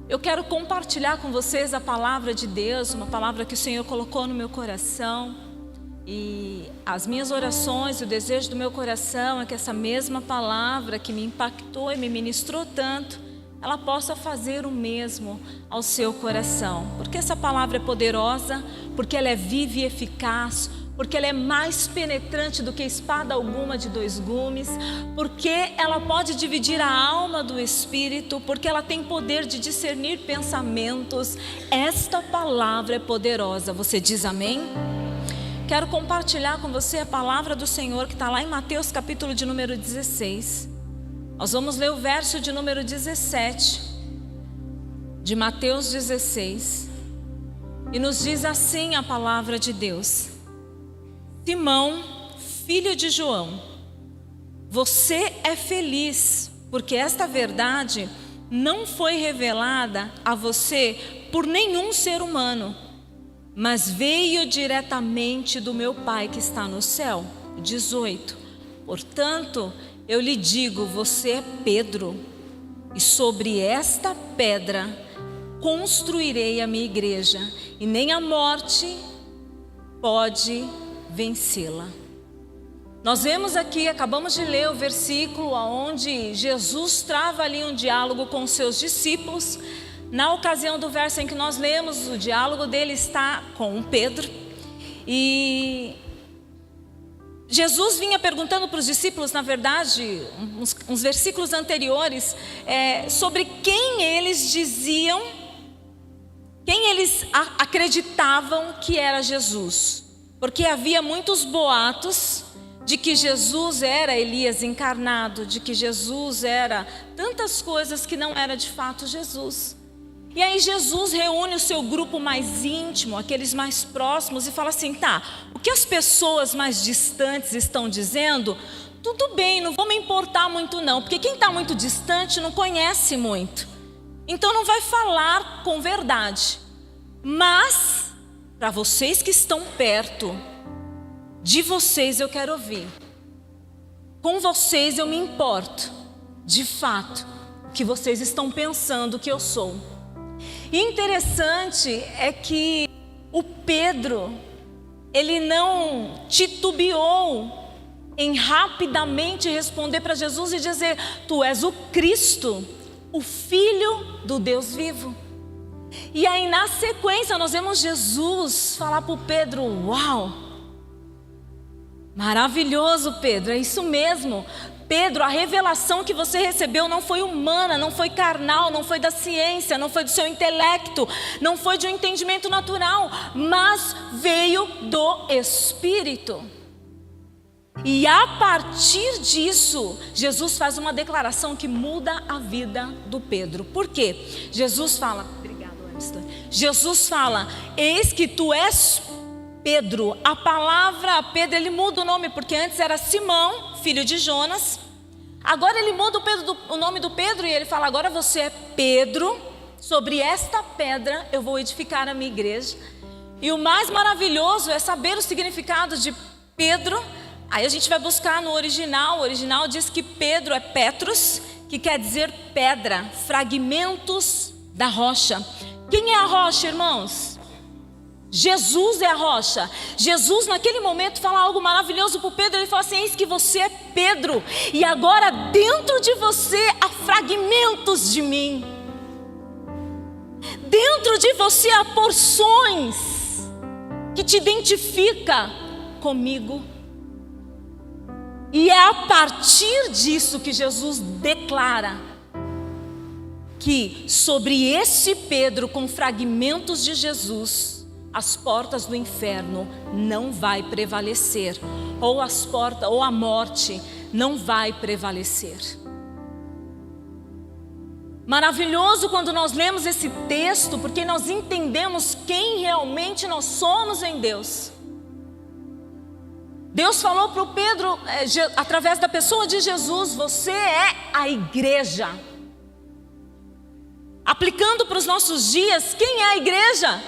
Eu quero compartilhar com vocês a palavra de Deus, uma palavra que o Senhor colocou no meu coração. E as minhas orações, o desejo do meu coração é que essa mesma palavra que me impactou e me ministrou tanto, ela possa fazer o mesmo ao seu coração. Porque essa palavra é poderosa, porque ela é viva e eficaz, porque ela é mais penetrante do que espada alguma de dois gumes, porque ela pode dividir a alma do espírito, porque ela tem poder de discernir pensamentos. Esta palavra é poderosa. Você diz amém? Quero compartilhar com você a palavra do Senhor que está lá em Mateus capítulo de número 16. Nós vamos ler o verso de número 17 de Mateus 16. E nos diz assim a palavra de Deus: Simão, filho de João, você é feliz, porque esta verdade não foi revelada a você por nenhum ser humano, mas veio diretamente do meu Pai que está no céu. 18. Portanto, eu lhe digo, você é Pedro, e sobre esta pedra construirei a minha igreja, e nem a morte pode vencê-la. Nós vemos aqui, acabamos de ler o versículo onde Jesus trava ali um diálogo com os seus discípulos. Na ocasião do verso em que nós lemos, o diálogo dele está com Pedro. E Jesus vinha perguntando para os discípulos, na verdade, uns versículos anteriores, sobre quem eles diziam, quem eles acreditavam que era Jesus. Porque havia muitos boatos de que Jesus era Elias encarnado, de que Jesus era tantas coisas que não era de fato Jesus. E aí Jesus reúne o seu grupo mais íntimo, aqueles mais próximos, e fala assim: tá, o que as pessoas mais distantes estão dizendo, tudo bem, não vou me importar muito não, porque quem está muito distante não conhece muito, então não vai falar com verdade. Mas para vocês que estão perto, de vocês eu quero ouvir. Com vocês eu me importo, de fato, o que vocês estão pensando que eu sou. E interessante é que o Pedro, ele não titubeou em rapidamente responder para Jesus e dizer: tu és o Cristo, o Filho do Deus vivo. E aí na sequência nós vemos Jesus falar para o Pedro: uau, maravilhoso Pedro, é isso mesmo. Pedro, a revelação que você recebeu não foi humana, não foi carnal, não foi da ciência, não foi do seu intelecto, não foi de um entendimento natural, mas veio do Espírito. E a partir disso, Jesus faz uma declaração que muda a vida do Pedro. Por quê? Jesus fala, eis que tu és Pedro. A palavra Pedro, ele muda o nome, porque antes era Simão, filho de Jonas. Agora ele muda o nome do Pedro e ele fala: agora você é Pedro, sobre esta pedra eu vou edificar a minha igreja. E o mais maravilhoso é saber o significado de Pedro. Aí a gente vai buscar no original. O original diz que Pedro é Petros, que quer dizer pedra, fragmentos da rocha. Quem é a rocha, irmãos? Jesus é a rocha. Jesus naquele momento fala algo maravilhoso para o Pedro. Ele fala assim: eis que você é Pedro, e agora dentro de você há fragmentos de mim. Dentro de você há porções que te identifica comigo. E é a partir disso que Jesus declara que sobre esse Pedro, com fragmentos de Jesus, as portas do inferno não vai prevalecer, ou a morte não vai prevalecer. Maravilhoso quando nós lemos esse texto, porque nós entendemos quem realmente nós somos em Deus. Deus falou para o Pedro, através da pessoa de Jesus: você é a igreja. Aplicando para os nossos dias, quem é a igreja?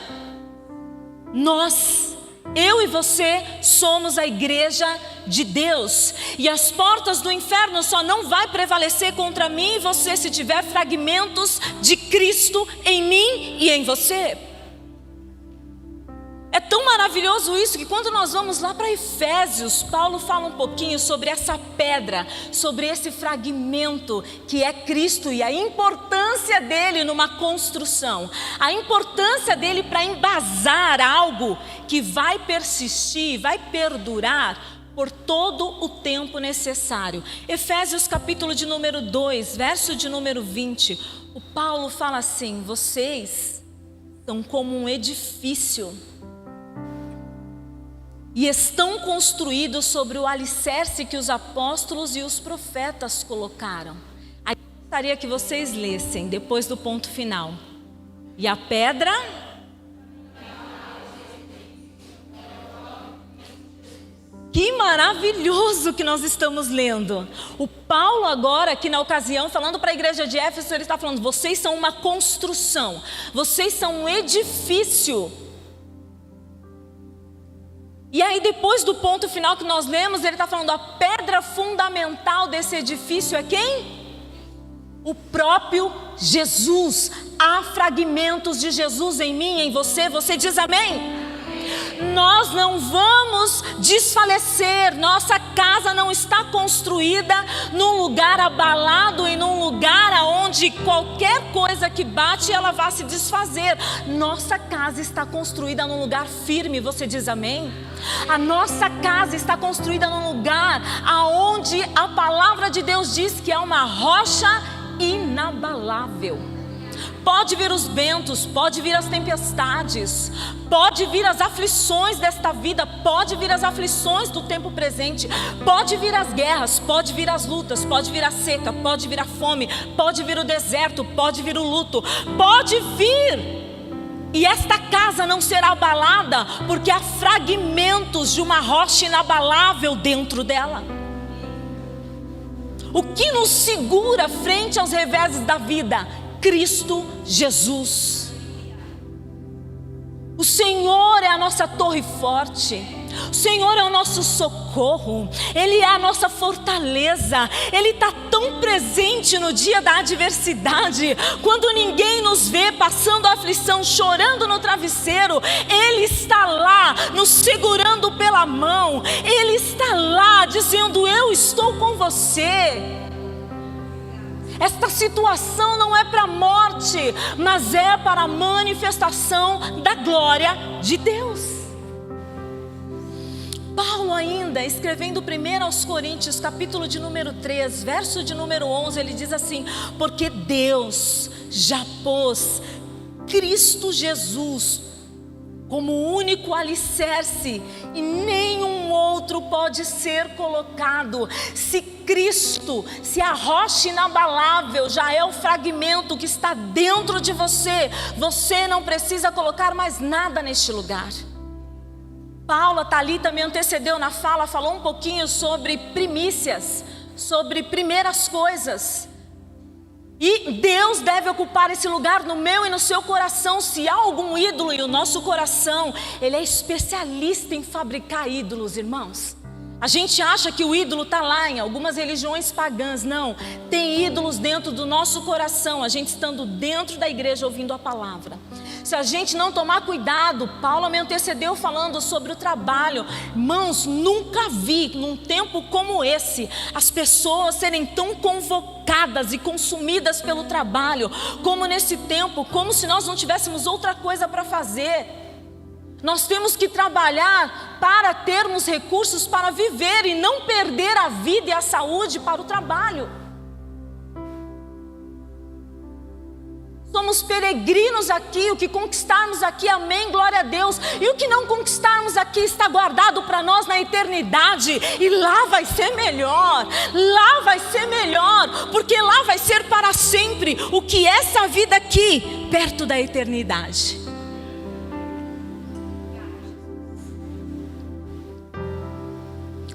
Nós, eu e você, somos a igreja de Deus. E as portas do inferno só não vai prevalecer contra mim e você se tiver fragmentos de Cristo em mim e em você. É tão maravilhoso isso que quando nós vamos lá para Efésios, Paulo fala um pouquinho sobre essa pedra, sobre esse fragmento que é Cristo e a importância dele numa construção, a importância dele para embasar algo que vai persistir, vai perdurar por todo o tempo necessário. Efésios capítulo de número 2, verso de número 20, o Paulo fala assim: vocês são como um edifício e estão construídos sobre o alicerce que os apóstolos e os profetas colocaram. Aí eu gostaria que vocês lessem depois do ponto final. E a pedra... Que maravilhoso que nós estamos lendo. O Paulo agora, aqui na ocasião, falando para a igreja de Éfeso, ele está falando: vocês são uma construção, vocês são um edifício. E aí depois do ponto final que nós lemos, ele está falando: a pedra fundamental desse edifício é quem? O próprio Jesus. Há fragmentos de Jesus em mim, em você. Você diz amém? Nós não vamos desfalecer, nossa casa não está construída num lugar abalado e num lugar onde qualquer coisa que bate ela vai se desfazer. Nossa casa está construída num lugar firme, você diz amém? A nossa casa está construída num lugar aonde a palavra de Deus diz que é uma rocha inabalável. Pode vir os ventos, pode vir as tempestades, pode vir as aflições desta vida, pode vir as aflições do tempo presente, pode vir as guerras, pode vir as lutas, pode vir a seca, pode vir a fome, pode vir o deserto, pode vir o luto, pode vir. E esta casa não será abalada, porque há fragmentos de uma rocha inabalável dentro dela. O que nos segura frente aos reveses da vida? Cristo Jesus. O Senhor é a nossa torre forte, o Senhor é o nosso socorro, Ele é a nossa fortaleza. Ele está tão presente no dia da adversidade, quando ninguém nos vê passando a aflição, chorando no travesseiro, Ele está lá nos segurando pela mão, Ele está lá dizendo: eu estou com você. Esta situação não é para a morte, mas é para a manifestação da glória de Deus. Paulo ainda, escrevendo 1 aos Coríntios, capítulo de número 3, verso de número 11, ele diz assim: porque Deus já pôs Cristo Jesus como o único alicerce, e nenhum outro pode ser colocado. Se Cristo, se a rocha inabalável já é o fragmento que está dentro de você, você não precisa colocar mais nada neste lugar. Paulo, Thalita me antecedeu na fala, falou um pouquinho sobre primícias, sobre primeiras coisas. E Deus deve ocupar esse lugar no meu e no seu coração. Se há algum ídolo, e o nosso coração, ele é especialista em fabricar ídolos, irmãos. A gente acha que o ídolo está lá em algumas religiões pagãs. Não, tem ídolos dentro do nosso coração, a gente estando dentro da igreja ouvindo a palavra. Se a gente não tomar cuidado, Paulo me antecedeu falando sobre o trabalho. Irmãos, nunca vi num tempo como esse as pessoas serem tão convocadas e consumidas pelo trabalho como nesse tempo, como se nós não tivéssemos outra coisa para fazer. Nós temos que trabalhar para termos recursos para viver e não perder a vida e a saúde para o trabalho. Somos peregrinos aqui, o que conquistarmos aqui, amém, glória a Deus. E o que não conquistarmos aqui está guardado para nós na eternidade. E lá vai ser melhor, lá vai ser melhor, porque lá vai ser para sempre o que essa vida aqui, perto da eternidade.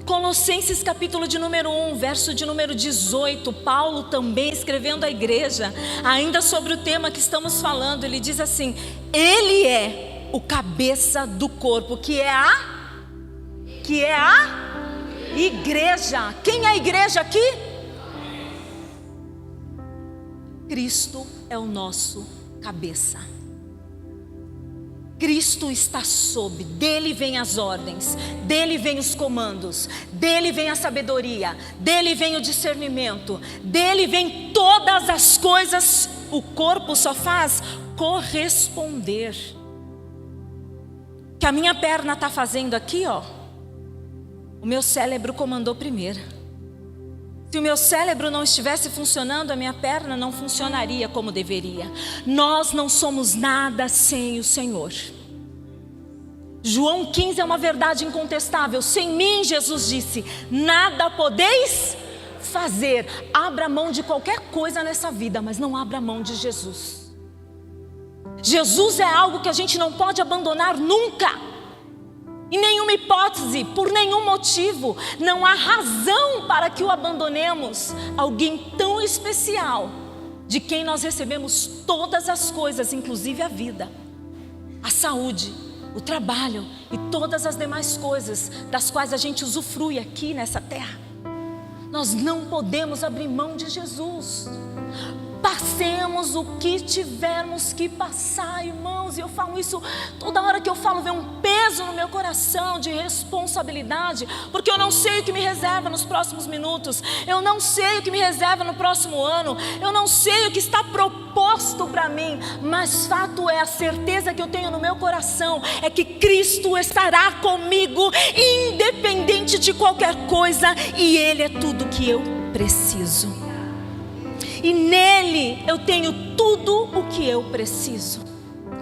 Colossenses capítulo de número 1, verso de número 18, Paulo também escrevendo à igreja, ainda sobre o tema que estamos falando, ele diz assim: Ele é o cabeça do corpo, que é a igreja. Quem é a igreja aqui? Cristo é o nosso cabeça. Cristo está sob, dele vem as ordens, dele vem os comandos, dele vem a sabedoria, dele vem o discernimento, dele vem todas as coisas. O corpo só faz corresponder. O que a minha perna está fazendo aqui, ó, o meu cérebro comandou primeiro. Se o meu cérebro não estivesse funcionando, a minha perna não funcionaria como deveria. Nós não somos nada sem o Senhor. João 15 é uma verdade incontestável. Sem mim, Jesus disse, nada podeis fazer. Abra mão de qualquer coisa nessa vida, mas não abra mão de Jesus. Jesus é algo que a gente não pode abandonar nunca. Em nenhuma hipótese, por nenhum motivo, não há razão para que o abandonemos. Alguém tão especial, de quem nós recebemos todas as coisas, inclusive a vida, a saúde, o trabalho e todas as demais coisas das quais a gente usufrui aqui nessa terra. Nós não podemos abrir mão de Jesus. Passemos o que tivermos que passar, irmãos. E eu falo isso toda hora que eu falo, vem um peso no meu coração de responsabilidade, porque eu não sei o que me reserva nos próximos minutos, eu não sei o que me reserva no próximo ano, eu não sei o que está proposto para mim, mas fato é, a certeza que eu tenho no meu coração é que Cristo estará comigo, independente de qualquer coisa, e Ele é tudo que eu preciso. E nele eu tenho tudo o que eu preciso.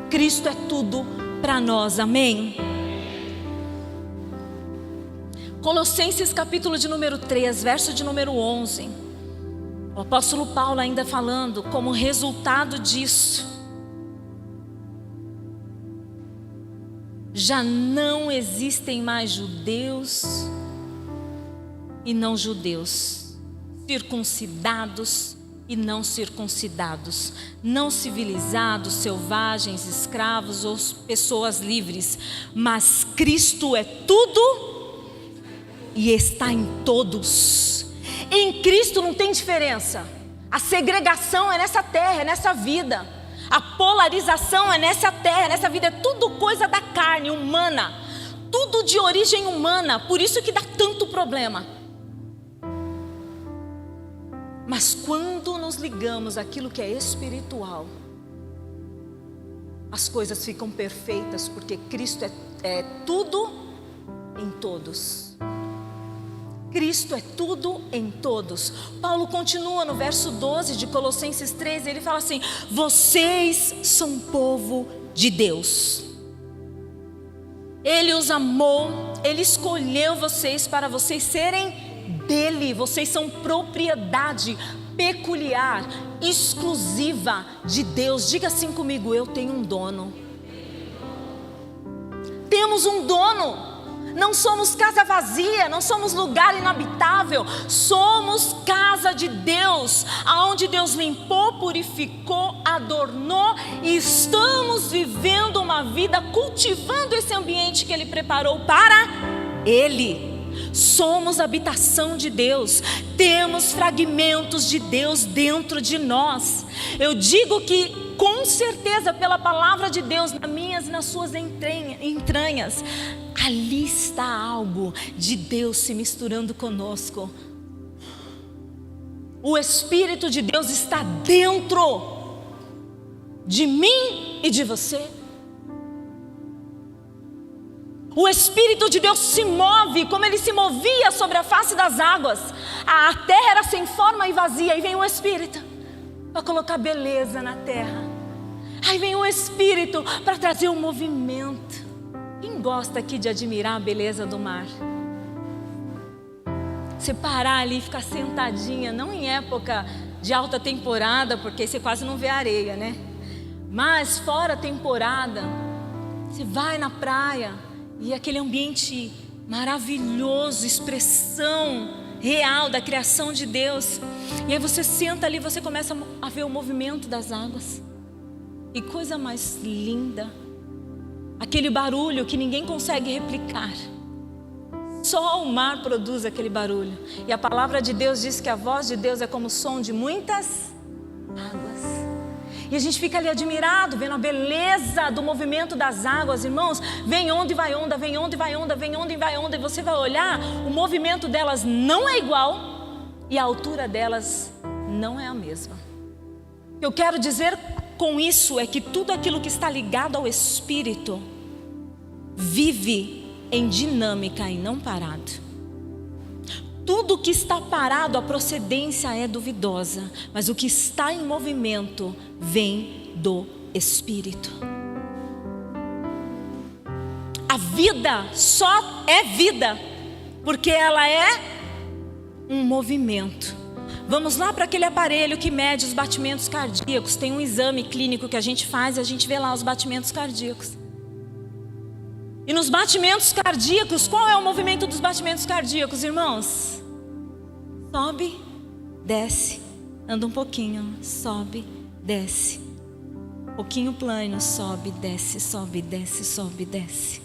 Cristo é tudo para nós, amém? Colossenses capítulo de número 3, verso de número 11. O apóstolo Paulo ainda falando como resultado disso. Já não existem mais judeus e não judeus, circuncidados e não circuncidados, não civilizados, selvagens, escravos ou pessoas livres, mas Cristo é tudo e está em todos. Em Cristo não tem diferença. A segregação é nessa terra, é nessa vida. A polarização é nessa terra, nessa vida. É tudo coisa da carne, humana, tudo de origem humana. Por isso que dá tanto problema. Mas quando nos ligamos àquilo que é espiritual, as coisas ficam perfeitas, porque Cristo é tudo em todos. Cristo é tudo em todos. Paulo continua no verso 12 de Colossenses 3, ele fala assim: vocês são povo de Deus. Ele os amou, Ele escolheu vocês para vocês serem dele. Vocês são propriedade peculiar, exclusiva de Deus. Diga assim comigo: eu tenho um dono. Temos um dono. Não somos casa vazia, não somos lugar inabitável. Somos casa de Deus, aonde Deus limpou, purificou, adornou, e estamos vivendo uma vida cultivando esse ambiente que Ele preparou para Ele. Somos habitação de Deus, temos fragmentos de Deus dentro de nós. Eu digo que com certeza pela palavra de Deus, nas minhas e nas suas entranhas, ali está algo de Deus se misturando conosco. O Espírito de Deus está dentro de mim e de você. O Espírito de Deus se move como Ele se movia sobre a face das águas. A terra era sem forma e vazia, e vem o Espírito para colocar beleza na terra. Aí vem o Espírito para trazer um movimento. Quem gosta aqui de admirar a beleza do mar? Você parar ali e ficar sentadinha, não em época de alta temporada, porque você quase não vê areia, né? Mas fora temporada, você vai na praia e aquele ambiente maravilhoso, expressão real da criação de Deus. E aí você senta ali, você começa a ver o movimento das águas. E coisa mais linda, aquele barulho que ninguém consegue replicar. Só o mar produz aquele barulho. E a palavra de Deus diz que a voz de Deus é como o som de muitas águas. E a gente fica ali admirado, vendo a beleza do movimento das águas, irmãos. Vem onda e vai onda, vem onda e vai onda, vem onda e vai onda. E você vai olhar, o movimento delas não é igual e a altura delas não é a mesma. O que eu quero dizer com isso é que tudo aquilo que está ligado ao Espírito vive em dinâmica e não parado. Tudo que está parado, a procedência é duvidosa, mas o que está em movimento vem do Espírito. A vida só é vida porque ela é um movimento. Vamos lá para aquele aparelho que mede os batimentos cardíacos. Tem um exame clínico que a gente faz e a gente vê lá os batimentos cardíacos. E nos batimentos cardíacos, qual é o movimento dos batimentos cardíacos, irmãos? Sobe, desce, anda um pouquinho, sobe, desce. Um pouquinho plano, sobe, desce, sobe, desce, sobe, desce.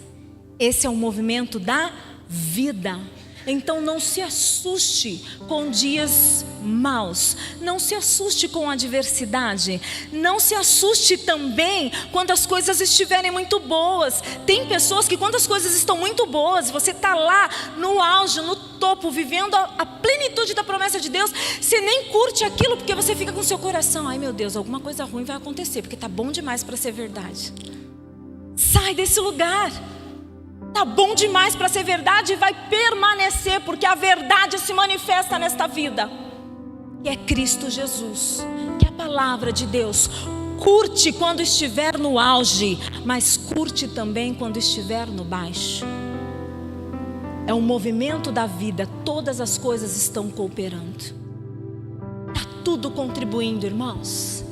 Esse é o movimento da vida. Então não se assuste com dias maus, não se assuste com a adversidade, não se assuste também quando as coisas estiverem muito boas. Tem pessoas que quando as coisas estão muito boas, você está lá no auge, no topo, vivendo a plenitude da promessa de Deus, você nem curte aquilo porque você fica com seu coração, ai meu Deus, alguma coisa ruim vai acontecer, porque está bom demais para ser verdade. Sai desse lugar. Está bom demais para ser verdade e vai permanecer, porque a verdade se manifesta nesta vida. E é Cristo Jesus, que é a palavra de Deus. Curte quando estiver no auge, mas curte também quando estiver no baixo. É um movimento da vida, todas as coisas estão cooperando. Está tudo contribuindo, irmãos.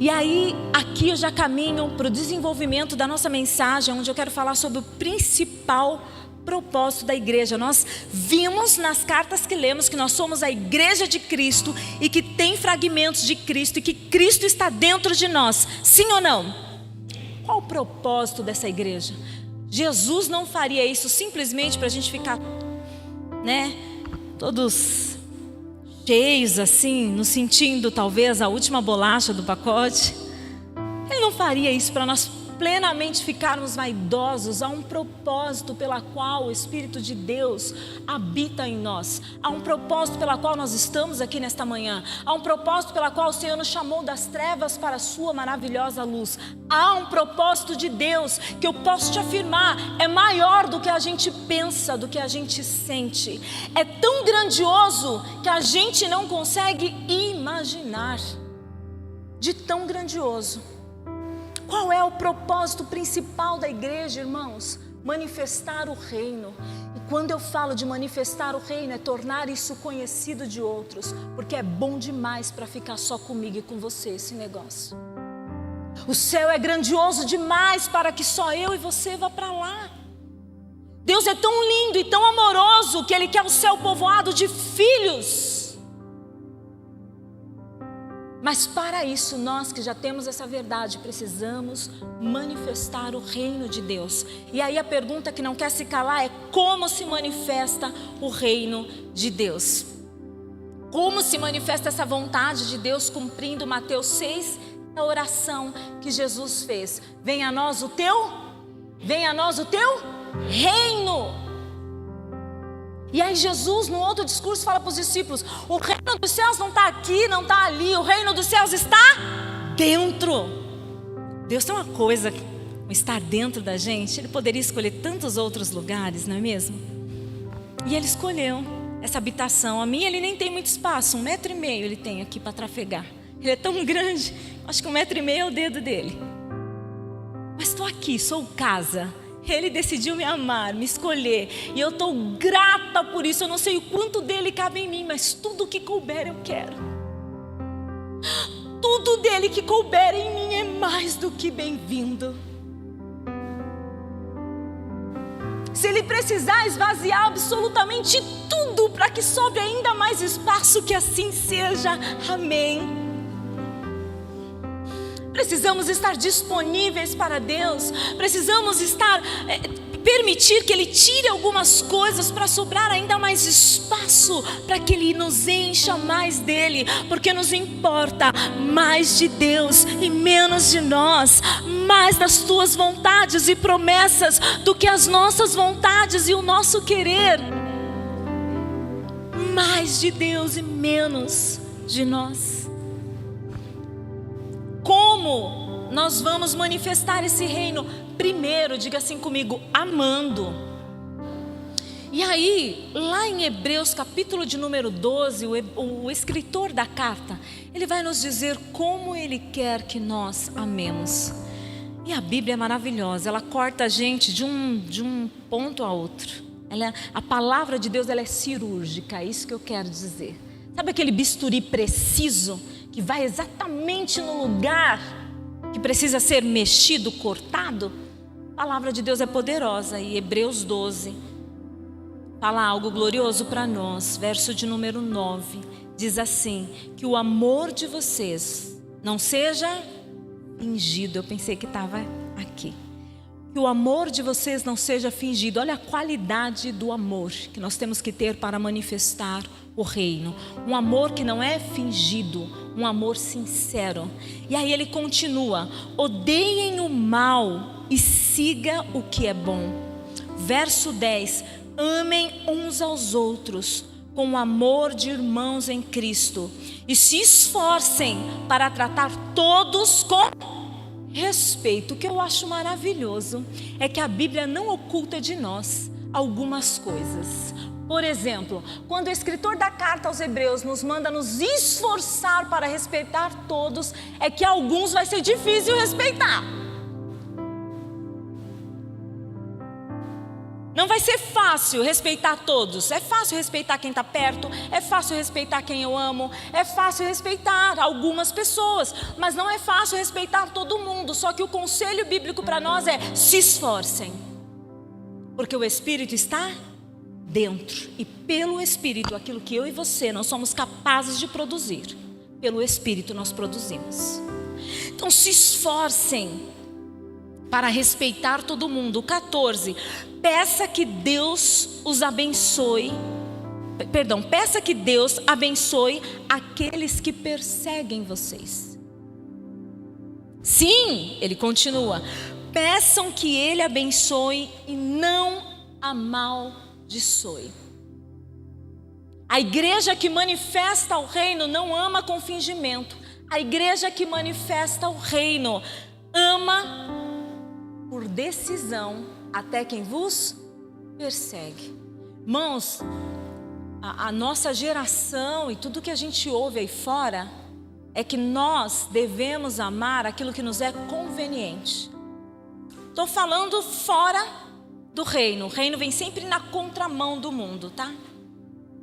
E aí, aqui eu já caminho para o desenvolvimento da nossa mensagem, onde eu quero falar sobre o principal propósito da igreja. Nós vimos nas cartas que lemos que nós somos a igreja de Cristo e que tem fragmentos de Cristo e que Cristo está dentro de nós. Sim ou não? Qual o propósito dessa igreja? Jesus não faria isso simplesmente para a gente ficar, todos cheios assim, nos sentindo talvez a última bolacha do pacote. Ele não faria isso para nós plenamente ficarmos vaidosos. Há um propósito pela qual o Espírito de Deus habita em nós. Há um propósito pela qual nós estamos aqui nesta manhã. Há um propósito pela qual o Senhor nos chamou das trevas para a sua maravilhosa luz. Há um propósito de Deus que eu posso te afirmar, é maior do que a gente pensa, do que a gente sente. É tão grandioso que a gente não consegue imaginar. De tão grandioso. Qual é o propósito principal da igreja, irmãos? Manifestar o reino. E quando eu falo de manifestar o reino, é tornar isso conhecido de outros. Porque é bom demais para ficar só comigo e com você esse negócio. O céu é grandioso demais para que só eu e você vá para lá. Deus é tão lindo e tão amoroso que Ele quer o céu povoado de filhos. Mas para isso, nós que já temos essa verdade, precisamos manifestar o reino de Deus. E aí a pergunta que não quer se calar é: como se manifesta o reino de Deus? Como se manifesta essa vontade de Deus cumprindo Mateus 6, a oração que Jesus fez? Venha a nós o teu reino. E aí Jesus, no outro discurso, fala para os discípulos: o reino dos céus não está aqui, não está ali, o reino dos céus está dentro. Deus tem uma coisa, estar dentro da gente. Ele poderia escolher tantos outros lugares, não é mesmo? E Ele escolheu essa habitação. A minha, Ele nem tem muito espaço, 1,5 metro Ele tem aqui para trafegar. Ele é tão grande, acho que 1,5 metro é o dedo dele. Mas estou aqui, sou casa. Ele decidiu me amar, me escolher. E eu estou grata por isso. Eu não sei o quanto dele cabe em mim, mas tudo que couber eu quero. Tudo dele que couber em mim é mais do que bem-vindo. Se ele precisar esvaziar absolutamente tudo para que sobre ainda mais espaço, que assim seja. Amém. Precisamos estar disponíveis para Deus. Precisamos estar permitir que Ele tire algumas coisas para sobrar ainda mais espaço, para que Ele nos encha mais dEle, porque nos importa mais de Deus e menos de nós, mais das Tuas vontades e promessas do que as nossas vontades e o nosso querer. Mais de Deus e menos de nós. Como nós vamos manifestar esse reino? Primeiro, diga assim comigo, amando. E aí, lá em Hebreus capítulo de número 12, o escritor da carta, ele vai nos dizer como ele quer que nós amemos. E a Bíblia é maravilhosa, ela corta a gente de um ponto a outro. A palavra de Deus, ela é cirúrgica, é isso que eu quero dizer. Sabe aquele bisturi preciso, que vai exatamente no lugar que precisa ser mexido, cortado? A palavra de Deus é poderosa. E Hebreus 12 fala algo glorioso para nós. Verso de número 9 diz assim: que o amor de vocês não seja fingido. Eu pensei que estava aqui. Que o amor de vocês não seja fingido. Olha a qualidade do amor que nós temos que ter para manifestar o reino. Um amor que não é fingido, um amor sincero. E aí ele continua: odeiem o mal e siga o que é bom. Verso 10: amem uns aos outros com o amor de irmãos em Cristo e se esforcem para tratar todos com respeito. O que eu acho maravilhoso é que a Bíblia não oculta de nós algumas coisas. Por exemplo, quando o escritor da carta aos Hebreus nos manda nos esforçar para respeitar todos, é que alguns vai ser difícil respeitar. Não vai ser fácil respeitar todos. É fácil respeitar quem está perto, é fácil respeitar quem eu amo, é fácil respeitar algumas pessoas, mas não é fácil respeitar todo mundo. Só que o conselho bíblico para nós é: se esforcem, porque o Espírito está dentro, e pelo Espírito, aquilo que eu e você não somos capazes de produzir, pelo Espírito nós produzimos. Então se esforcem para respeitar todo mundo. 14, peça que Deus os abençoe. Peça que Deus abençoe aqueles que perseguem vocês. Sim, ele continua, peçam que Ele abençoe e não amaldiçoe. A igreja que manifesta o reino não ama com fingimento. A igreja que manifesta o reino ama por decisão até quem vos persegue. Irmãos, a nossa geração e tudo que a gente ouve aí fora é que nós devemos amar aquilo que nos é conveniente. Estou falando fora do reino. O reino vem sempre na contramão do mundo, tá?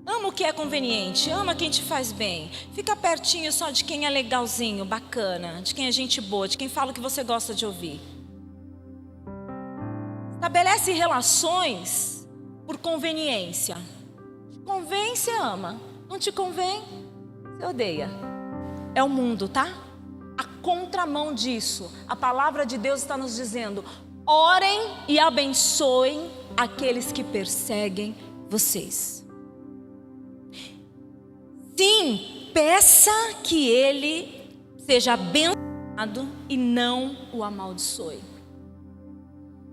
Ama o que é conveniente, ama quem te faz bem. Fica pertinho só de quem é legalzinho, bacana, de quem é gente boa, de quem fala o que você gosta de ouvir. Estabelece relações por conveniência. Te convém, você ama. Não te convém, você odeia. É o mundo, tá? A contramão disso, a palavra de Deus está nos dizendo: orem e abençoem aqueles que perseguem vocês. Sim, peça que ele seja abençoado e não o amaldiçoe.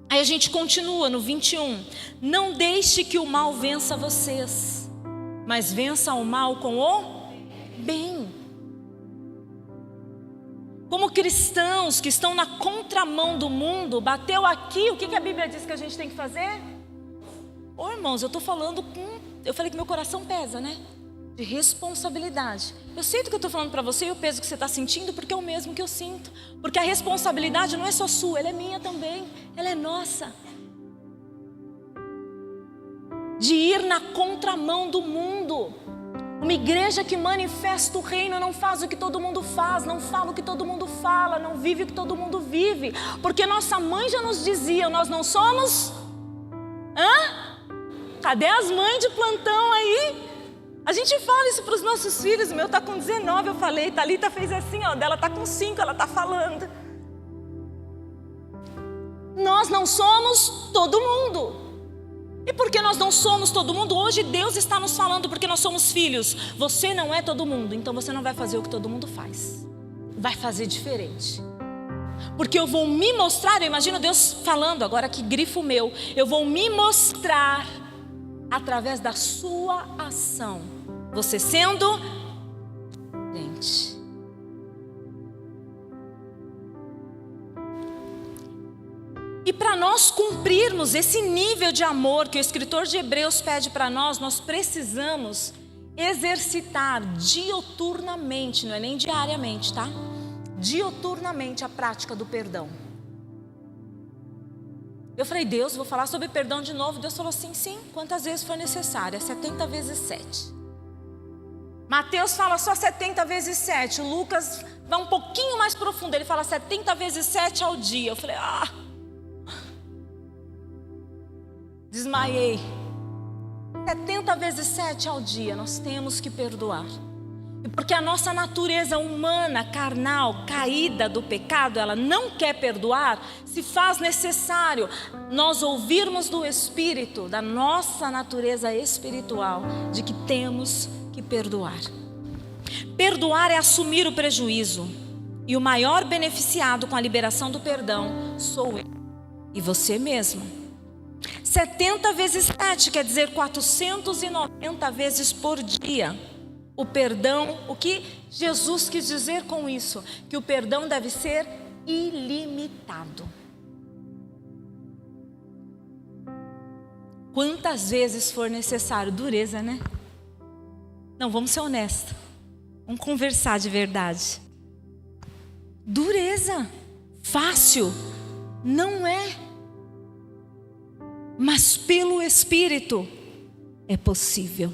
Aí a gente continua no 21. Não deixe que o mal vença vocês, mas vença o mal com o bem. Como cristãos que estão na contramão do mundo, bateu aqui, o que a Bíblia diz que a gente tem que fazer? Ô irmãos, eu falei que meu coração pesa, né? De responsabilidade. Eu sei do que eu estou falando para você e o peso que você está sentindo, porque é o mesmo que eu sinto. Porque a responsabilidade não é só sua, ela é minha também, ela é nossa. De ir na contramão do mundo. Uma igreja que manifesta o reino não faz o que todo mundo faz, não fala o que todo mundo fala, não vive o que todo mundo vive. Porque nossa mãe já nos dizia, nós não somos... Cadê as mães de plantão aí? A gente fala isso para os nossos filhos. O meu está com 19, eu falei. Thalita fez assim, ó, dela está com 5, ela está falando. Nós nós não somos todo mundo. E porque nós não somos todo mundo, hoje Deus está nos falando, porque nós somos filhos. Você não é todo mundo, então você não vai fazer o que todo mundo faz. Vai fazer diferente. Porque eu vou me mostrar, eu imagino Deus falando, agora que grifo meu, eu vou me mostrar através da sua ação. Você sendo diferente. E para nós cumprirmos esse nível de amor que o escritor de Hebreus pede para nós precisamos exercitar diuturnamente, não é nem diariamente, tá? Diuturnamente a prática do perdão. Eu falei, Deus, vou falar sobre perdão de novo. Deus falou assim, sim, quantas vezes for necessário, é 70 vezes 7. Mateus fala só 70 vezes 7, o Lucas vai um pouquinho mais profundo, ele fala 70 vezes 7 ao dia. Eu falei, desmaiei. 70 vezes 7 ao dia nós temos que perdoar. E porque a nossa natureza humana, carnal, caída do pecado, ela não quer perdoar, se faz necessário nós ouvirmos do Espírito, da nossa natureza espiritual, de que temos que perdoar. Perdoar é assumir o prejuízo. E o maior beneficiado com a liberação do perdão sou eu e você mesmo. 70 vezes 7 quer dizer 490 vezes por dia. O perdão, o que Jesus quis dizer com isso? Que o perdão deve ser ilimitado. Quantas vezes for necessário, dureza, né? Não, vamos ser honestos. Vamos conversar de verdade. Dureza, fácil, não é. Mas pelo Espírito é possível.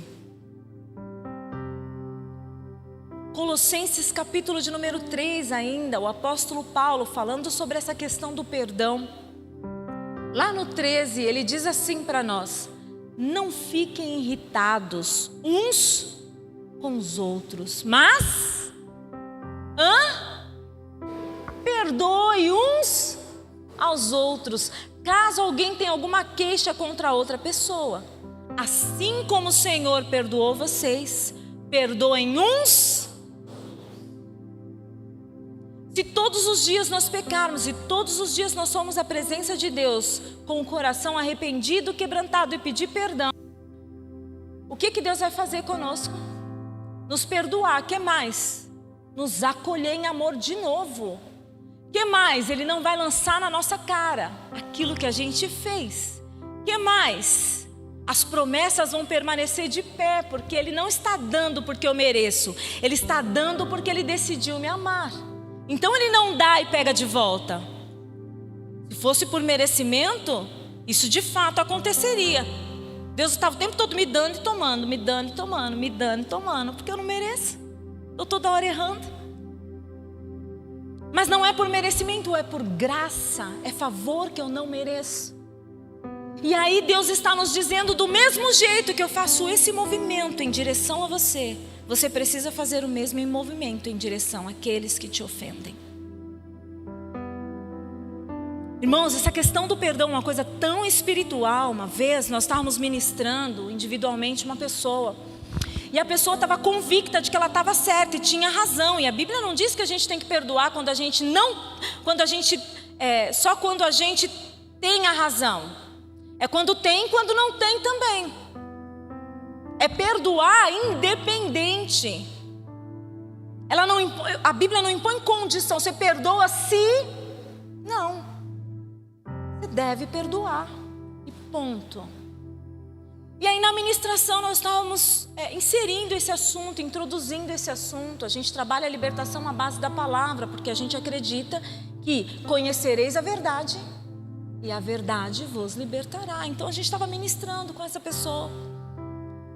Colossenses capítulo de número 3 ainda, o apóstolo Paulo falando sobre essa questão do perdão. Lá no 13 ele diz assim para nós: não fiquem irritados uns com os outros, mas perdoe uns aos outros, caso alguém tenha alguma queixa contra outra pessoa. Assim como o Senhor perdoou vocês, perdoem uns. Se todos os dias nós pecarmos e todos os dias nós somos à presença de Deus com o coração arrependido, quebrantado e pedir perdão, o que Deus vai fazer conosco? Nos perdoar. Que mais? Nos acolher em amor de novo. Que mais? Ele não vai lançar na nossa cara aquilo que a gente fez. Que mais? As promessas vão permanecer de pé, porque Ele não está dando porque eu mereço. Ele está dando porque Ele decidiu me amar. Então Ele não dá e pega de volta. Se fosse por merecimento, isso de fato aconteceria. Deus estava o tempo todo me dando e tomando, me dando e tomando, me dando e tomando, porque eu não mereço. Estou toda hora errando. Mas não é por merecimento, é por graça, é favor que eu não mereço. E aí Deus está nos dizendo, do mesmo jeito que eu faço esse movimento em direção a você, você precisa fazer o mesmo movimento em direção àqueles que te ofendem. Irmãos, essa questão do perdão é uma coisa tão espiritual. Uma vez nós estávamos ministrando individualmente uma pessoa, e a pessoa estava convicta de que ela estava certa e tinha razão. E a Bíblia não diz que a gente tem que perdoar quando a gente só quando a gente tem a razão. É quando tem e quando não tem também. É perdoar independente. A Bíblia não impõe condição. Você perdoa se... Não. Você deve perdoar. E ponto. E aí na ministração nós estávamos inserindo esse assunto, introduzindo esse assunto. A gente trabalha a libertação à base da palavra, porque a gente acredita que conhecereis a verdade e a verdade vos libertará. Então a gente estava ministrando com essa pessoa.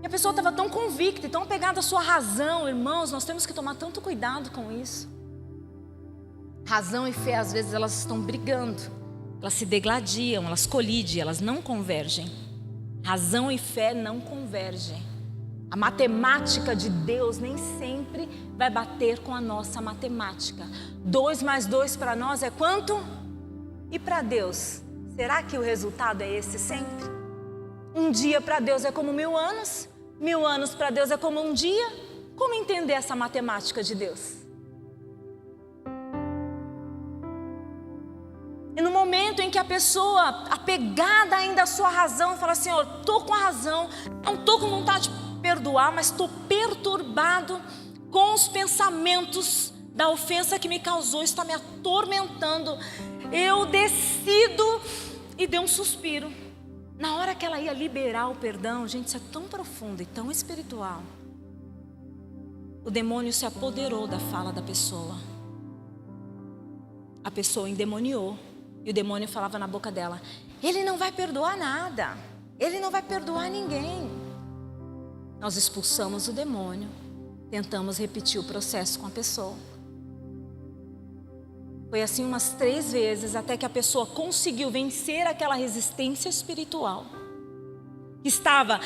E a pessoa estava tão convicta e tão apegada à sua razão. Irmãos, nós temos que tomar tanto cuidado com isso. Razão e fé, às vezes, elas estão brigando. Elas se degladiam, elas colidem, elas não convergem. Razão e fé não convergem. A matemática de Deus nem sempre vai bater com a nossa matemática. 2 mais 2 para nós é quanto? E para Deus? Será que o resultado é esse sempre? Um dia para Deus é como 1000 anos, 1000 anos para Deus é como um dia. Como entender essa matemática de Deus? E no momento em que a pessoa, apegada ainda à sua razão, fala assim, estou com a razão, não estou com vontade de perdoar, mas estou perturbado com os pensamentos da ofensa que me causou, está me atormentando. Eu decido e dei um suspiro. Na hora que ela ia liberar o perdão, gente, isso é tão profundo e tão espiritual. O demônio se apoderou da fala da pessoa. A pessoa endemoniou. E o demônio falava na boca dela, ele não vai perdoar nada. Ele não vai perdoar ninguém. Nós expulsamos o demônio. Tentamos repetir o processo com a pessoa. Foi assim umas 3 vezes, até que a pessoa conseguiu vencer aquela resistência espiritual. Que estava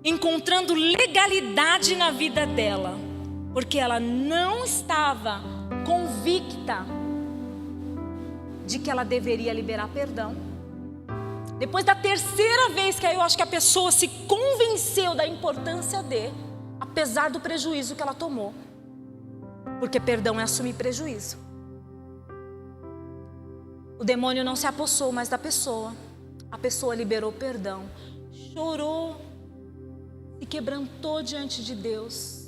encontrando legalidade na vida dela. Porque ela não estava convicta de que ela deveria liberar perdão. Depois da 3ª vez que eu acho que a pessoa se convenceu da importância apesar do prejuízo que ela tomou. Porque perdão é assumir prejuízo. O demônio não se apossou mais da pessoa. A pessoa liberou perdão, chorou, se quebrantou diante de Deus.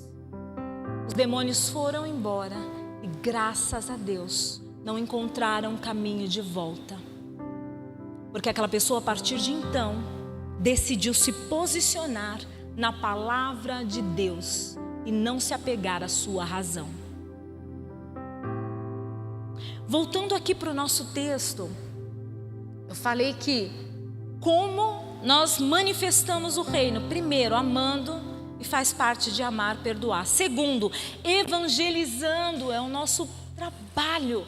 Os demônios foram embora e, graças a Deus, não encontraram caminho de volta. Porque aquela pessoa, a partir de então, decidiu se posicionar na palavra de Deus e não se apegar à sua razão. Voltando aqui para o nosso texto, eu falei que como nós manifestamos o reino, primeiro, amando, e faz parte de amar, perdoar. Segundo, evangelizando, é o nosso trabalho.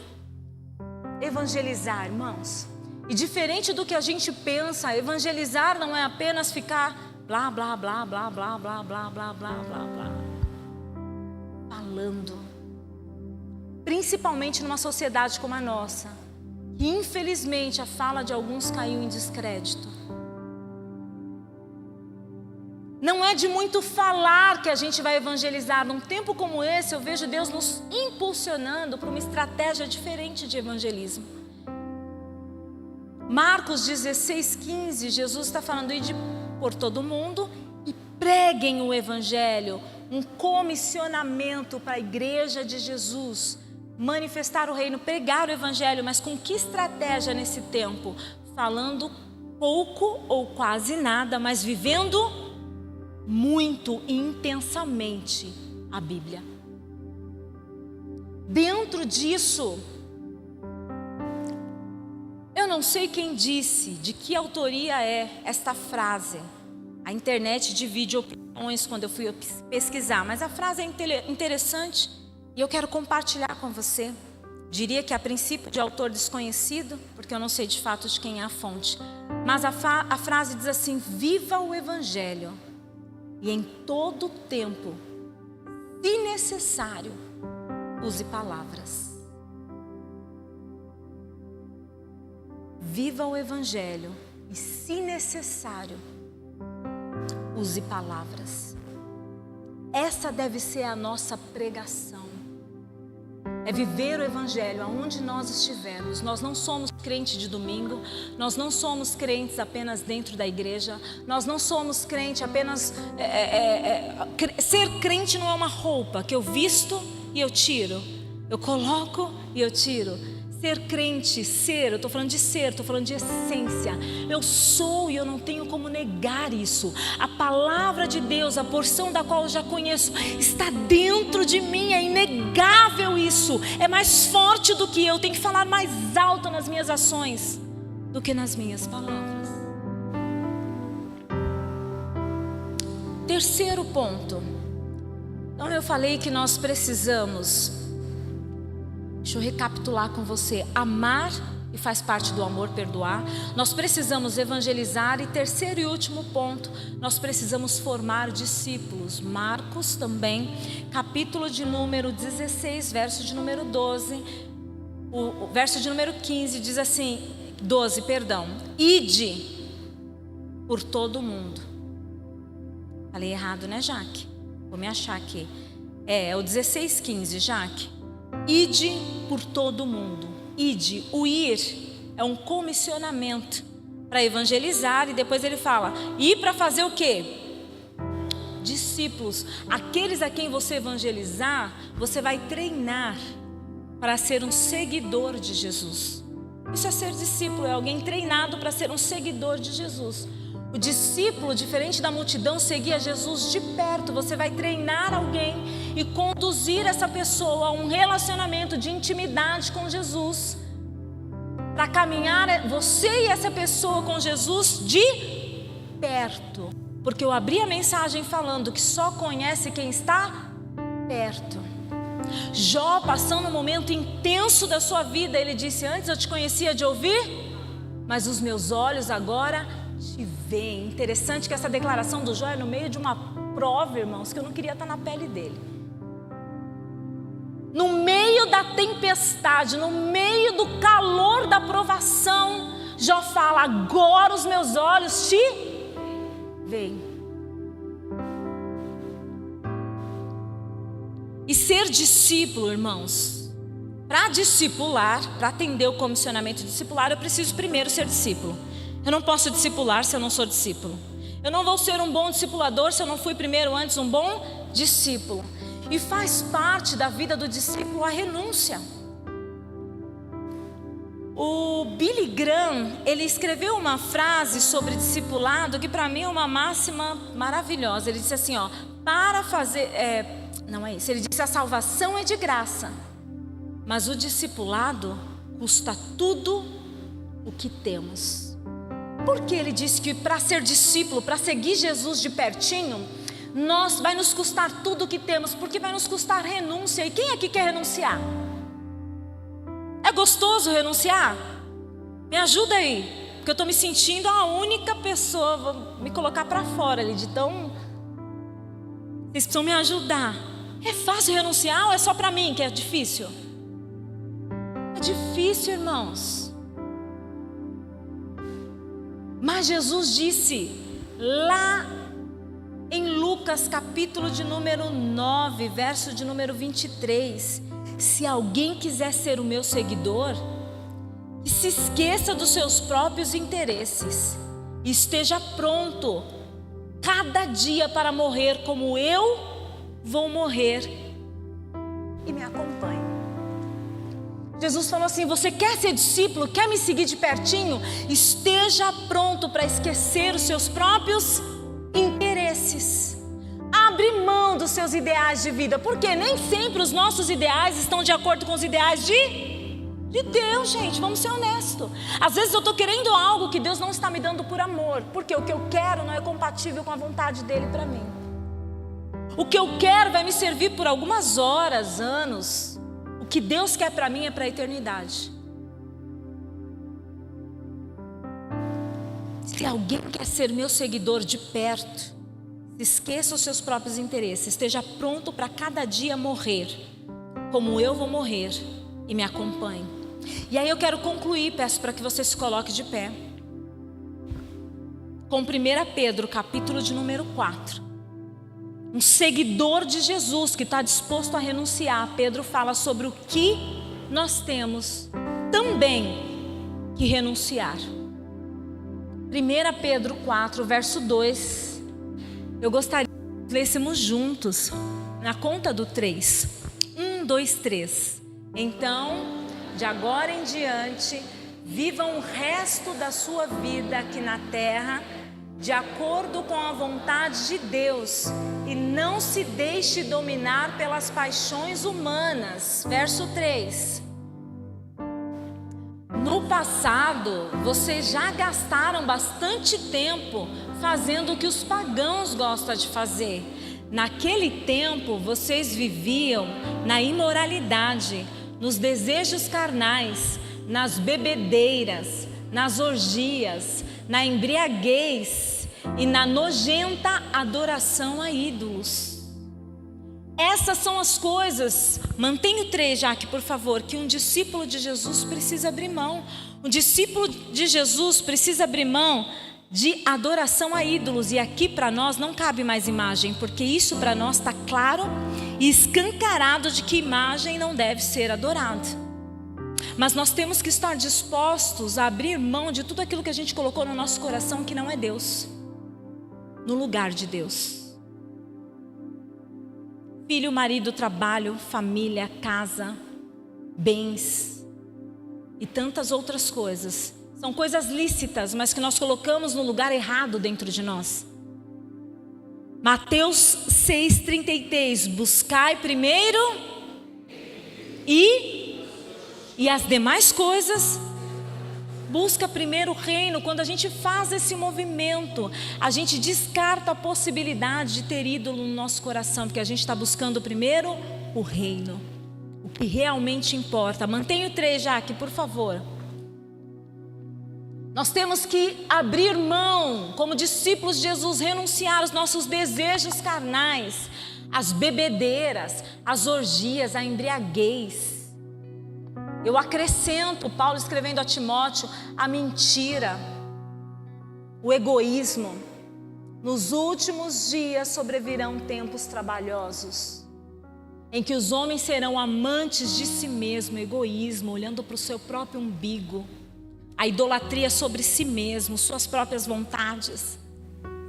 Evangelizar, irmãos. E diferente do que a gente pensa, evangelizar não é apenas ficar blá, blá, blá, blá, blá, blá, blá, blá, blá, blá, blá. Falando. Principalmente numa sociedade como a nossa, que infelizmente a fala de alguns caiu em descrédito. Não é de muito falar que a gente vai evangelizar. Num tempo como esse, eu vejo Deus nos impulsionando para uma estratégia diferente de evangelismo. Marcos 16:15, Jesus está falando de por todo mundo e preguem o evangelho. Um comissionamento para a igreja de Jesus. Manifestar o reino, pregar o evangelho, mas com que estratégia nesse tempo? Falando pouco ou quase nada, mas vivendo muito intensamente a Bíblia. Dentro disso, eu não sei quem disse, de que autoria é esta frase. A internet divide opiniões quando eu fui pesquisar, mas a frase é interessante e eu quero compartilhar com você. Diria que a princípio de autor desconhecido, porque eu não sei de fato de quem é a fonte. Mas a frase diz assim: viva o evangelho. E em todo tempo, se necessário, use palavras. Viva o evangelho e, se necessário, use palavras. Essa deve ser a nossa pregação. É viver o evangelho aonde nós estivermos. Nós não somos crentes de domingo, nós não somos crentes apenas dentro da igreja, nós não somos crente apenas... Ser crente não é uma roupa que eu visto e eu tiro, eu coloco e eu tiro. Ser crente, eu estou falando de ser, estou falando de essência. Eu sou e eu não tenho como negar isso. A palavra de Deus, a porção da qual eu já conheço, está dentro de mim, é inegável isso. É mais forte do que eu, tenho que falar mais alto nas minhas ações do que nas minhas palavras. Terceiro ponto. Então eu falei que nós precisamos... Deixa eu recapitular com você. Amar, e faz parte do amor, perdoar. Nós precisamos evangelizar. E terceiro e último ponto, nós precisamos formar discípulos. Marcos também, capítulo de número 16, verso de número 12. O verso de número 15 diz assim: 12, perdão. Ide por todo mundo. Falei errado, né, Jaque? Vou me achar aqui. É o 16:15, Jaque. Ide por todo mundo. Ide, o ir é um comissionamento para evangelizar, e depois ele fala, ir para fazer o quê? Discípulos. Aqueles a quem você evangelizar, você vai treinar para ser um seguidor de Jesus. Isso é ser discípulo, é alguém treinado para ser um seguidor de Jesus. O discípulo, diferente da multidão, seguia Jesus de perto. Você vai treinar alguém e conduzir essa pessoa a um relacionamento de intimidade com Jesus, para caminhar você e essa pessoa com Jesus de perto. Porque eu abri a mensagem falando que só conhece quem está perto. Jó, passando um momento intenso da sua vida, ele disse, antes eu te conhecia de ouvir, mas os meus olhos agora te veem. Interessante que essa declaração do Jó é no meio de uma prova, irmãos, que eu não queria estar na pele dele. No meio da tempestade, no meio do calor da provação, Jó fala, agora os meus olhos te veem. E ser discípulo, irmãos, para discipular, para atender o comissionamento discipular, eu preciso primeiro ser discípulo. Eu não posso discipular se eu não sou discípulo. Eu não vou ser um bom discipulador se eu não fui primeiro antes um bom discípulo. E faz parte da vida do discípulo a renúncia. O Billy Graham, ele escreveu uma frase sobre discipulado que para mim é uma máxima maravilhosa. Ele disse assim, ó, para fazer... não é isso, ele disse, a salvação é de graça, mas o discipulado custa tudo o que temos. Por que ele disse que para ser discípulo, para seguir Jesus de pertinho, vai nos custar tudo o que temos? Porque vai nos custar renúncia. E quem aqui quer renunciar? É gostoso renunciar? Me ajuda aí, porque eu estou me sentindo a única pessoa, vou me colocar para fora ali de tão... Vocês precisam me ajudar. É fácil renunciar ou é só para mim que é difícil? É difícil, irmãos. Mas Jesus disse lá em Lucas capítulo de número 9, verso de número 23, se alguém quiser ser o meu seguidor, que se esqueça dos seus próprios interesses e esteja pronto cada dia para morrer como eu vou morrer, e me acompanhe. Jesus falou assim, você quer ser discípulo, quer me seguir de pertinho? Esteja pronto para esquecer os seus próprios interesses. Abre mão dos seus ideais de vida, porque nem sempre os nossos ideais estão de acordo com os ideais de Deus, gente, vamos ser honestos. Às vezes eu estou querendo algo que Deus não está me dando por amor, porque o que eu quero não é compatível com a vontade dEle para mim. O que eu quero vai me servir por algumas horas, anos. O que Deus quer para mim é para a eternidade. Se alguém quer ser meu seguidor de perto, esqueça os seus próprios interesses, esteja pronto para cada dia morrer, como eu vou morrer, e me acompanhe. E aí eu quero concluir, peço para que você se coloque de pé, com 1 Pedro, capítulo de número 4. Um seguidor de Jesus que está disposto a renunciar. Pedro fala sobre o que nós temos também que renunciar. 1 Pedro 4, verso 2. Eu gostaria que lêssemos juntos, na conta do 3. 1, 2, 3. Então, de agora em diante, vivam o resto da sua vida aqui na terra, de acordo com a vontade de Deus, e não se deixe dominar pelas paixões humanas. Verso 3. No passado, vocês já gastaram bastante tempo fazendo o que os pagãos gostam de fazer. Naquele tempo, vocês viviam na imoralidade, nos desejos carnais, nas bebedeiras, nas orgias, na embriaguez e na nojenta adoração a ídolos. Essas são as coisas, mantenha o 3, Jaque, por favor, que um discípulo de Jesus precisa abrir mão. Um discípulo de Jesus precisa abrir mão de adoração a ídolos. E aqui para nós não cabe mais imagem, porque isso para nós está claro e escancarado de que imagem não deve ser adorada. Mas nós temos que estar dispostos a abrir mão de tudo aquilo que a gente colocou no nosso coração que não é Deus, no lugar de Deus. Filho, marido, trabalho, família, casa, bens e tantas outras coisas. São coisas lícitas, mas que nós colocamos no lugar errado dentro de nós. Mateus 6,33: buscai primeiro e as demais coisas. Busca primeiro o reino. Quando a gente faz esse movimento, a gente descarta a possibilidade de ter ídolo no nosso coração, porque a gente está buscando primeiro o reino, o que realmente importa. Mantenha o 3, Jaque, por favor. Nós temos que abrir mão, como discípulos de Jesus, renunciar aos nossos desejos carnais, às bebedeiras, às orgias, à embriaguez. Eu acrescento, Paulo escrevendo a Timóteo, a mentira, o egoísmo. Nos últimos dias sobrevirão tempos trabalhosos, em que os homens serão amantes de si mesmo, egoísmo, olhando para o seu próprio umbigo, a idolatria sobre si mesmo, suas próprias vontades.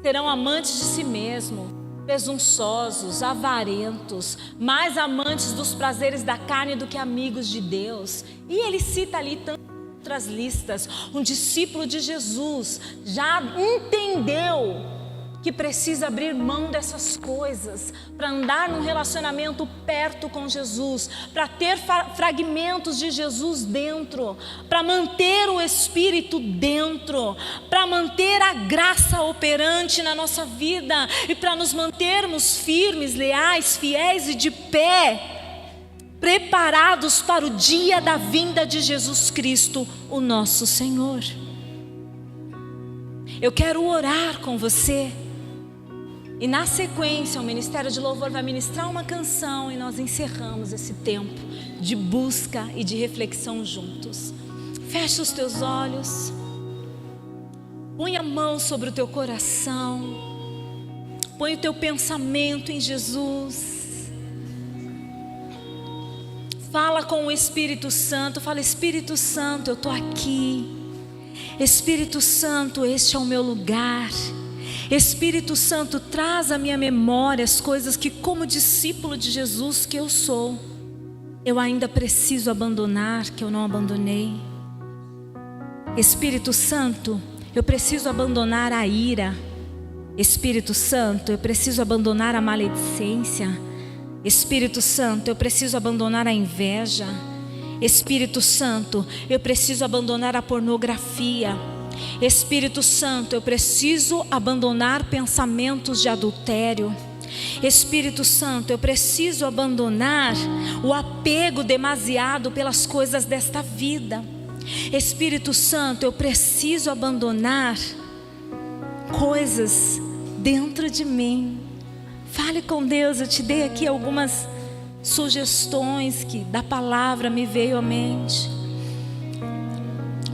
Serão amantes de si mesmo, presunçosos, avarentos, mais amantes dos prazeres da carne do que amigos de Deus. E ele cita ali tantas outras listas. Um discípulo de Jesus já entendeu que precisa abrir mão dessas coisas para andar num relacionamento perto com Jesus, para ter fragmentos de Jesus dentro, para manter o Espírito dentro, para manter a graça operante na nossa vida e para nos mantermos firmes, leais, fiéis e de pé, preparados para o dia da vinda de Jesus Cristo, o nosso Senhor. Eu quero orar com você. E na sequência, o Ministério de Louvor vai ministrar uma canção e nós encerramos esse tempo de busca e de reflexão juntos. Fecha os teus olhos, põe a mão sobre o teu coração, põe o teu pensamento em Jesus. Fala com o Espírito Santo, fala: Espírito Santo, eu estou aqui. Espírito Santo, este é o meu lugar. Espírito Santo, traz à minha memória as coisas que, como discípulo de Jesus que eu sou, eu ainda preciso abandonar, que eu não abandonei. Espírito Santo, eu preciso abandonar a ira. Espírito Santo, eu preciso abandonar a maledicência. Espírito Santo, eu preciso abandonar a inveja. Espírito Santo, eu preciso abandonar a pornografia. Espírito Santo, eu preciso abandonar pensamentos de adultério. Espírito Santo, eu preciso abandonar o apego demasiado pelas coisas desta vida. Espírito Santo, eu preciso abandonar coisas dentro de mim. Fale com Deus. Eu te dei aqui algumas sugestões que da palavra me veio à mente.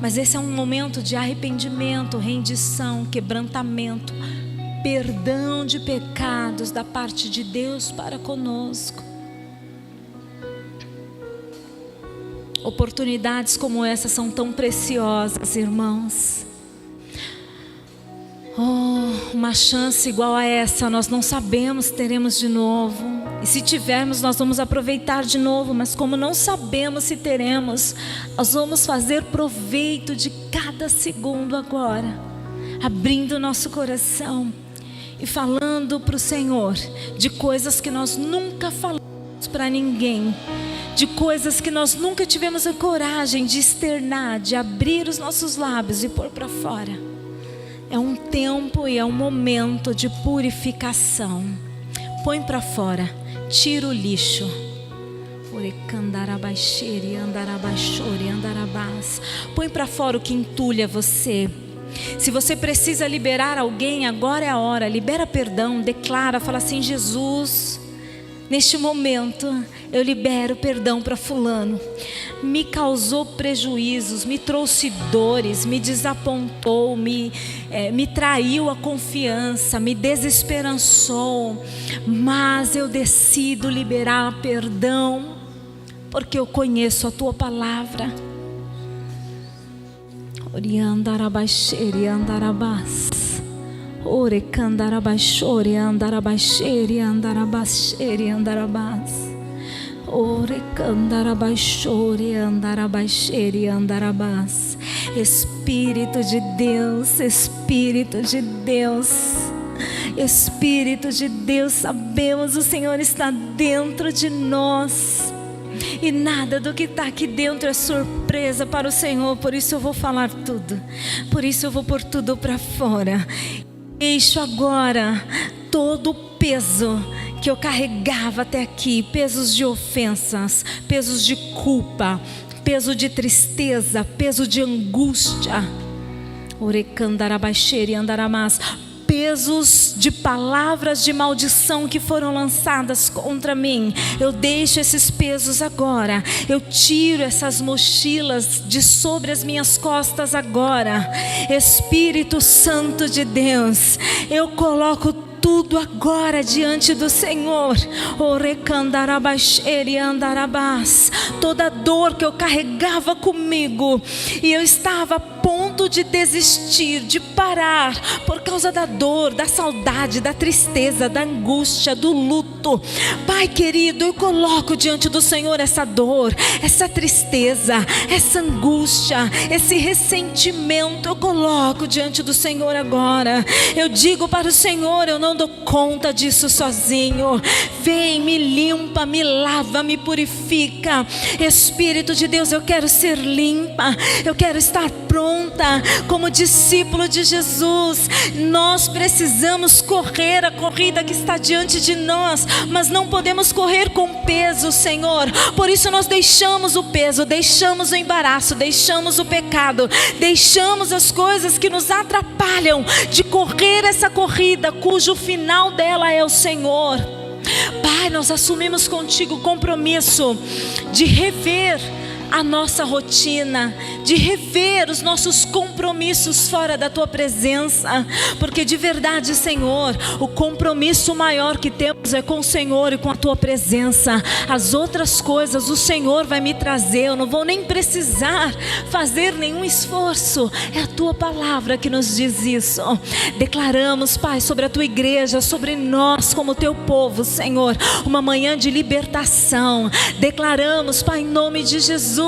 Mas esse é um momento de arrependimento, rendição, quebrantamento, perdão de pecados da parte de Deus para conosco. Oportunidades como essa são tão preciosas, irmãos. Uma chance igual a essa nós não sabemos se teremos de novo. E se tivermos, nós vamos aproveitar de novo. Mas como não sabemos se teremos, nós vamos fazer proveito de cada segundo agora, abrindo o nosso coração e falando para o Senhor de coisas que nós nunca falamos para ninguém, de coisas que nós nunca tivemos a coragem de externar, de abrir os nossos lábios e pôr para fora. É um tempo e é um momento de purificação. Põe para fora, tira o lixo. Põe para fora o que entulha você. Se você precisa liberar alguém, agora é a hora. Libera perdão, declara, fala assim: Jesus, neste momento eu libero perdão para fulano. me causou prejuízos, me trouxe dores, me desapontou, me traiu a confiança, me desesperançou, mas eu decido liberar perdão, porque eu conheço a tua palavra. Oriandarabaxere andarabás, orecandarabaxore andarabaxere andarabaxere andarabás, orecandarabaxore andarabaxere andarabás. Espírito de Deus, Espírito de Deus, Espírito de Deus, sabemos o Senhor está dentro de nós. E nada do que está aqui dentro é surpresa para o Senhor. Por isso eu vou falar tudo. Por isso eu vou pôr tudo para fora. Deixo agora todo o peso que eu carregava até aqui. Pesos de ofensas, pesos de culpa, peso de tristeza, peso de angústia. Orecandarabaxere andaramás. Pesos de palavras de maldição que foram lançadas contra mim. Eu deixo esses pesos agora. Eu tiro essas mochilas de sobre as minhas costas agora. Espírito Santo de Deus, eu coloco tudo agora diante do Senhor. Orecandarabaxere andarabás. Toda dor que eu carregava comigo e eu estava a ponto de desistir, de parar, por causa da dor, da saudade, da tristeza, da angústia, do luto. Pai querido, eu coloco diante do Senhor essa dor, essa tristeza, essa angústia, esse ressentimento. Eu coloco diante do Senhor agora. Eu digo para o Senhor, eu não dou conta disso sozinho. Vem, me limpa, me lava, me purifica. Espírito de Deus, eu quero ser limpa, eu quero estar pronta como discípulo de Jesus. Nós precisamos correr a corrida que está diante de nós, mas não podemos correr com peso, Senhor. Por isso nós deixamos o peso, deixamos o embaraço, deixamos o pecado, deixamos as coisas que nos atrapalham de correr essa corrida, cujo final dela é o Senhor. Pai, nós assumimos contigo o compromisso de rever a nossa rotina, de rever os nossos compromissos fora da tua presença, porque de verdade, Senhor, o compromisso maior que temos é com o Senhor e com a tua presença. As outras coisas o Senhor vai me trazer, eu não vou nem precisar fazer nenhum esforço. É a tua palavra que nos diz isso. Declaramos, Pai, sobre a tua igreja, sobre nós como teu povo, Senhor, uma manhã de libertação. Declaramos, Pai, em nome de Jesus,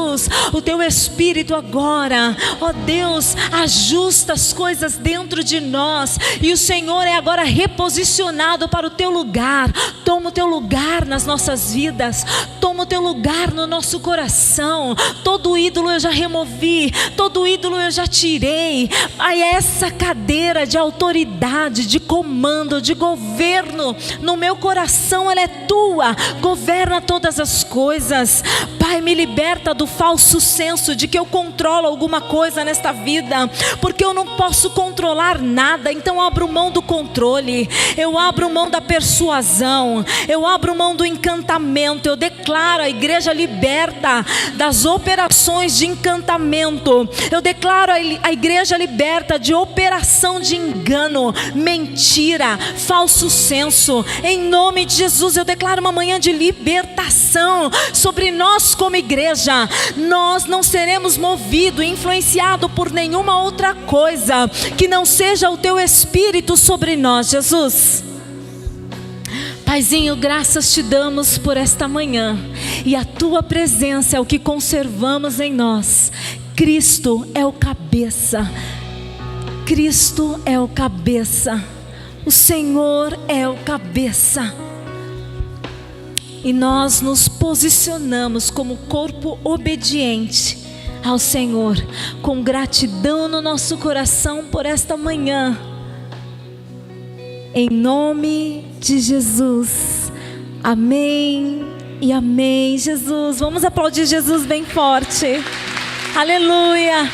o teu Espírito agora, ó Deus, ajusta as coisas dentro de nós, e o Senhor é agora reposicionado para o teu lugar. Toma o teu lugar nas nossas vidas, toma o teu lugar no nosso coração. Todo ídolo eu já removi, todo ídolo eu já tirei. Pai, essa cadeira de autoridade, de comando, de governo no meu coração, ela é tua. Governa todas as coisas. Pai, me liberta do falso senso de que eu controlo alguma coisa nesta vida, porque eu não posso controlar nada. Então eu abro mão do controle, eu abro mão da persuasão, eu abro mão do encantamento. Eu declaro a igreja liberta das operações de encantamento. Eu declaro a igreja liberta de operação de engano, mentira, falso senso. Em nome de Jesus, eu declaro uma manhã de libertação sobre nós como igreja. Nós não seremos movidos, influenciados por nenhuma outra coisa que não seja o teu Espírito sobre nós, Jesus. Paizinho, graças te damos por esta manhã, e a tua presença é o que conservamos em nós. Cristo é o cabeça, Cristo é o cabeça, o Senhor é o cabeça. E nós nos posicionamos como corpo obediente ao Senhor, com gratidão no nosso coração por esta manhã. Em nome de Jesus. Amém e amém, Jesus. Vamos aplaudir Jesus bem forte. Aleluia.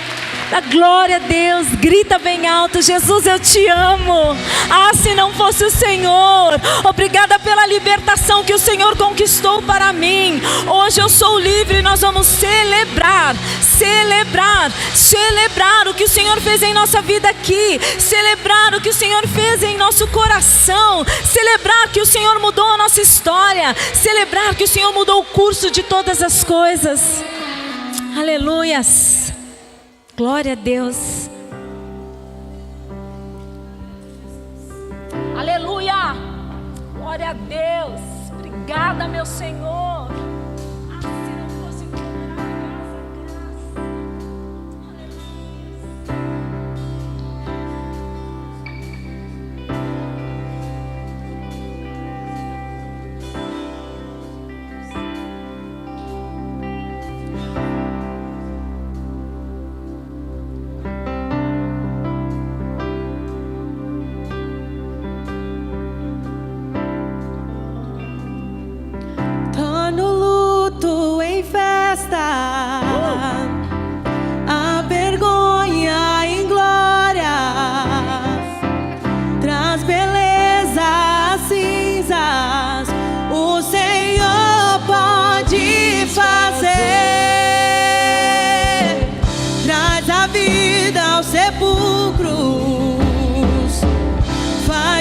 Dá glória a Deus, grita bem alto: Jesus, eu te amo. Ah, se não fosse o Senhor, obrigada pela libertação que o Senhor conquistou para mim. Hoje eu sou livre. Nós vamos celebrar o que o Senhor fez em nossa vida aqui, celebrar o que o Senhor fez em nosso coração, celebrar que o Senhor mudou a nossa história, celebrar que o Senhor mudou o curso de todas as coisas. Aleluias, glória a Deus, aleluia, glória a Deus. Obrigada, meu Senhor.